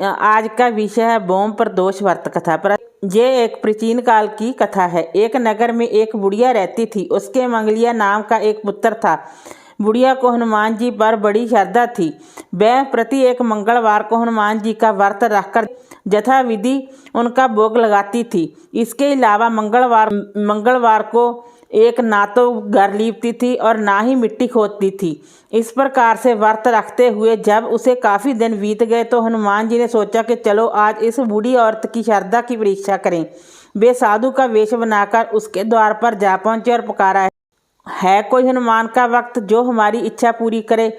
आज का विषय है बोम प्रदोष व्रत कथा। पर ये एक प्राचीन काल की कथा है। एक नगर में एक बुढ़िया रहती थी। उसके मंगलिया नाम का एक पुत्र था। बुढ़िया को हनुमान जी पर बड़ी श्रद्धा थी। वह प्रति एक मंगलवार को हनुमान जी का व्रत रखकर यथाविधि उनका भोग लगाती थी। इसके अलावा मंगलवार को एक ना तो घर लीपती थी और ना ही मिट्टी खोदती थी। इस प्रकार से व्रत रखते हुए जब उसे काफ़ी दिन बीत गए तो हनुमान जी ने सोचा कि चलो आज इस बूढ़ी औरत की श्रद्धा की परीक्षा करें। वे साधु का वेश बनाकर उसके द्वार पर जा पहुंचे और पुकारा, है कोई हनुमान का भक्त जो हमारी इच्छा पूरी करे।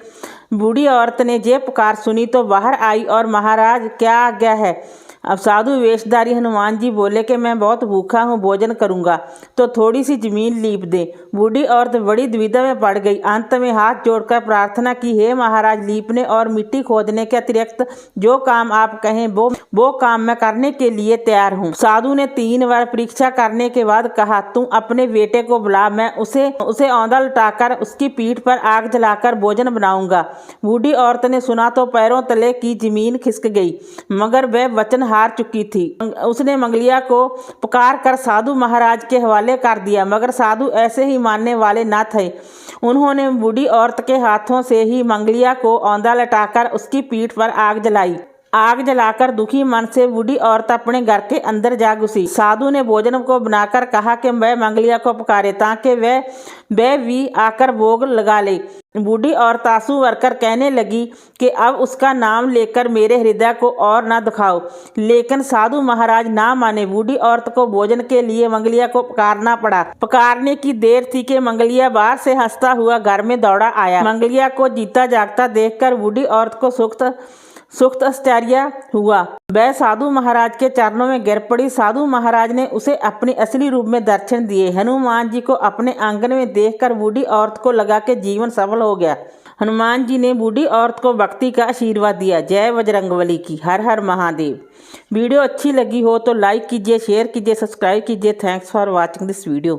बूढ़ी औरत ने ये पुकार सुनी तो बाहर आई और महाराज क्या आज्ञा है। अब साधु वेशधारी हनुमान जी बोले कि मैं बहुत भूखा हूँ, भोजन करूँगा तो थोड़ी सी जमीन लीप दे। बूढ़ी औरत बड़ी दुविधा में पड़ गई। अंत में हाथ जोड़कर प्रार्थना की, हे महाराज, लीपने और मिट्टी खोदने के अतिरिक्त जो काम आप कहें वो काम मैं करने के लिए तैयार हूँ। साधु ने 3 बार परीक्षा करने के बाद कहा, तुम अपने बेटे को बुला, मैं उसे औंधा लुटाकर उसकी पीठ पर आग जलाकर भोजन बनाऊंगा। बूढ़ी औरत ने सुना तो पैरों तले की जमीन खिसक गई, मगर वह वचन हार चुकी थी। उसने मंगलिया को पुकार कर साधु महाराज के हवाले कर दिया, मगर साधु ऐसे ही मानने वाले न थे। उन्होंने बूढ़ी औरत के हाथों से ही मंगलिया को औंधा लटाकर उसकी पीठ पर आग जलाई। आग जलाकर दुखी मन से बूढ़ी औरत अपने घर के अंदर जा घुसी। साधु ने भोजन को बनाकर कहा कि वह मंगलिया को पुकारे ताकि वह भी आकर भोग लगा ले। बूढ़ी औरत आंसू भरकर कहने लगी कि अब उसका नाम लेकर मेरे हृदय को और न दुखाओ। लेकिन साधु महाराज ना माने। बूढ़ी औरत को भोजन के लिए मंगलिया को पुकारना पड़ा। पुकारने की देर थी कि मंगलिया बाहर से हंसता हुआ घर में दौड़ा आया। मंगलिया को जीता जागता देखकर बूढ़ी औरत को सुख आश्चर्य हुआ। वह साधु महाराज के चरणों में गिर पड़ी। साधु महाराज ने उसे अपने असली रूप में दर्शन दिए। हनुमान जी को अपने आंगन में देखकर बूढ़ी औरत को लगा कि जीवन सफल हो गया। हनुमान जी ने बूढ़ी औरत को भक्ति का आशीर्वाद दिया। जय बजरंगबली की। हर हर महादेव। वीडियो अच्छी लगी हो तो लाइक कीजिए, शेयर कीजिए, सब्सक्राइब कीजिए। Thanks for watching this video.